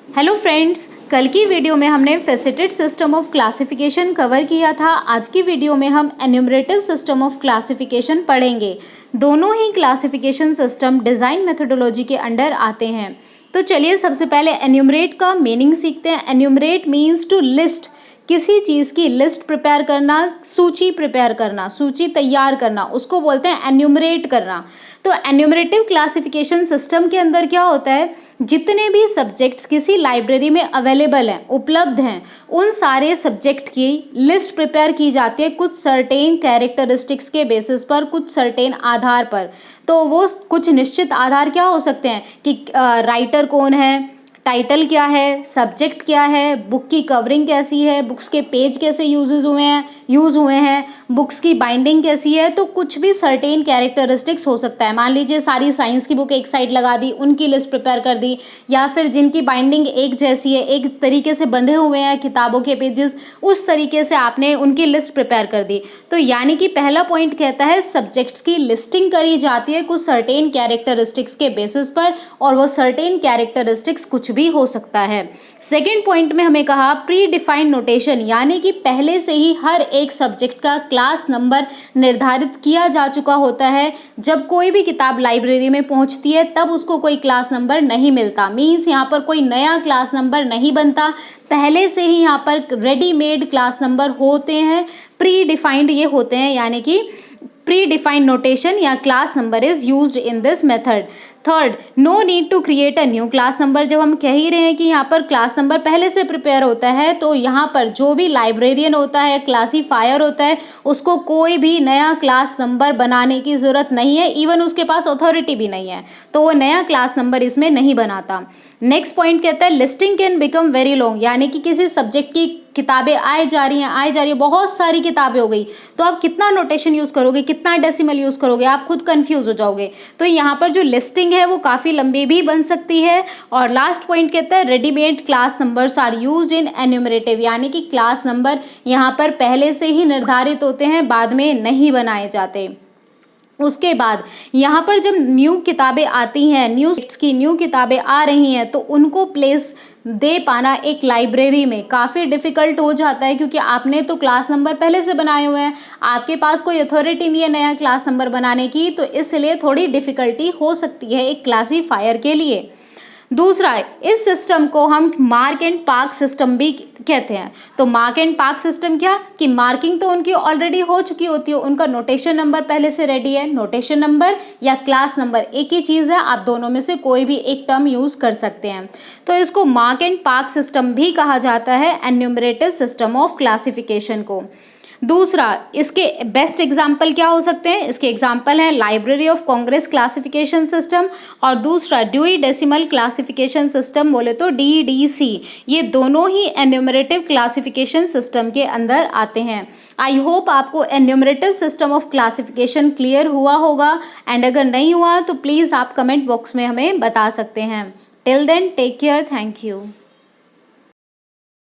Hello friends, कल की video में हमने faceted system of classification cover किया था। आज की वीडियो में हम एन्यूमरेटिव सिस्टम ऑफ क्लासिफिकेशन पढ़ेंगे। दोनों ही क्लासिफिकेशन सिस्टम डिज़ाइन मेथोडोलॉजी के अंडर आते हैं। तो चलिए सबसे पहले एन्यूमरेट का मीनिंग सीखते हैं। एन्यूमरेट मीन्स टू लिस्ट, किसी चीज़ की लिस्ट प्रिपेयर करना, सूची प्रिपेयर करना, सूची तैयार करना, उसको बोलते हैं एन्यूमरेट करना। तो एन्यूमरेटिव क्लासिफिकेशन सिस्टम के अंदर क्या होता है, जितने भी सब्जेक्ट्स किसी लाइब्रेरी में अवेलेबल हैं, उपलब्ध हैं, उन सारे सब्जेक्ट की लिस्ट प्रिपेयर की जाती है कुछ सर्टेन कैरेक्टरिस्टिक्स के बेसिस पर, कुछ सर्टेन आधार पर। तो वो कुछ निश्चित आधार क्या हो सकते हैं कि राइटर कौन है, टाइटल क्या है, सब्जेक्ट क्या है, बुक की कवरिंग कैसी है, बुक्स के पेज कैसे यूज़ हुए हैं, बुक्स की बाइंडिंग कैसी है। तो कुछ भी सर्टेन कैरेक्टरिस्टिक्स हो सकता है। मान लीजिए सारी साइंस की बुक एक साइड लगा दी, उनकी लिस्ट प्रिपेयर कर दी, या फिर जिनकी बाइंडिंग एक जैसी है, एक तरीके से बंधे हुए हैं किताबों के पेजेस, उस तरीके से आपने उनकी लिस्ट प्रिपेयर कर दी। तो यानी कि पहला पॉइंट कहता है सब्जेक्ट्स की लिस्टिंग करी जाती है कुछ सर्टेन कैरेक्टरिस्टिक्स के बेसिस पर, और वो सर्टेन कैरेक्टरिस्टिक्स कुछ भी हो सकता है। सेकेंड पॉइंट में हमें कहा प्री डिफाइंड नोटेशन, यानी कि पहले से ही हर एक सब्जेक्ट का क्लास नंबर निर्धारित किया जा चुका होता है। जब कोई भी किताब लाइब्रेरी में पहुंचती है तब उसको कोई क्लास नंबर नहीं मिलता, मीन्स यहाँ पर कोई नया क्लास नंबर नहीं बनता, पहले से ही यहाँ पर रेडीमेड क्लास नंबर होते हैं, प्री डिफाइंड ये होते हैं, यानी कि प्री डिफाइंड नोटेशन या class number is used in this method. Third, no need to create a new class number. जब हम कह ही रहे हैं कि यहाँ पर क्लास नंबर पहले से प्रिपेयर होता है, तो यहाँ पर जो भी लाइब्रेरियन होता है, क्लासीफायर होता है, उसको कोई भी नया क्लास नंबर बनाने की ज़रूरत नहीं है, इवन उसके पास अथॉरिटी भी नहीं है, तो वो नया क्लास नंबर इसमें नहीं बनाता। नेक्स्ट पॉइंट कहता है listing can become very long, यानी कि किसी सब्जेक्ट की किताबें आई जा रही हैं, बहुत सारी किताबें हो गई, तो आप कितना नोटेशन यूज़ करोगे, कितना डेसिमल यूज़ करोगे, आप खुद कंफ्यूज हो जाओगे। तो यहाँ पर जो लिस्टिंग है वो काफ़ी लंबी भी बन सकती है। और लास्ट पॉइंट कहता है readymade class numbers are used in enumerative, यानी कि क्लास नंबर यहाँ पर पहले से ही निर्धारित होते हैं, बाद में नहीं बनाए जाते। उसके बाद यहाँ पर जब न्यू किताबें आती हैं, न्यू किताबें आ रही हैं, तो उनको प्लेस दे पाना एक लाइब्रेरी में काफ़ी डिफ़िकल्ट हो जाता है, क्योंकि आपने तो क्लास नंबर पहले से बनाए हुए हैं, आपके पास कोई अथॉरिटी नहीं है नया क्लास नंबर बनाने की, तो इसलिए थोड़ी डिफ़िकल्टी हो सकती है एक क्लासीफायर के लिए। दूसरा, इस सिस्टम को हम मार्क एंड पार्क सिस्टम भी कहते हैं। तो मार्क एंड पार्क सिस्टम क्या कि मार्किंग तो उनकी ऑलरेडी हो चुकी होती है, उनका नोटेशन नंबर पहले से रेडी है। नोटेशन नंबर या क्लास नंबर एक ही चीज़ है, आप दोनों में से कोई भी एक टर्म यूज़ कर सकते हैं। तो इसको मार्क एंड पार्क सिस्टम भी कहा जाता है, एन्यूमरेटिव सिस्टम ऑफ क्लासिफिकेशन को। दूसरा, इसके बेस्ट एग्जाम्पल क्या हो सकते हैं, इसके एग्जाम्पल हैं library of Congress classification system, और दूसरा ड्यूई डेसिमल क्लासिफिकेशन सिस्टम, बोले तो DDC। ये दोनों ही एन्यूमरेटिव क्लासिफिकेशन सिस्टम के अंदर आते हैं। आई होप आपको एन्यूमरेटिव सिस्टम ऑफ क्लासिफिकेशन क्लियर हुआ होगा, एंड अगर नहीं हुआ तो प्लीज़ आप कमेंट बॉक्स में हमें बता सकते हैं। Till then take care, thank you.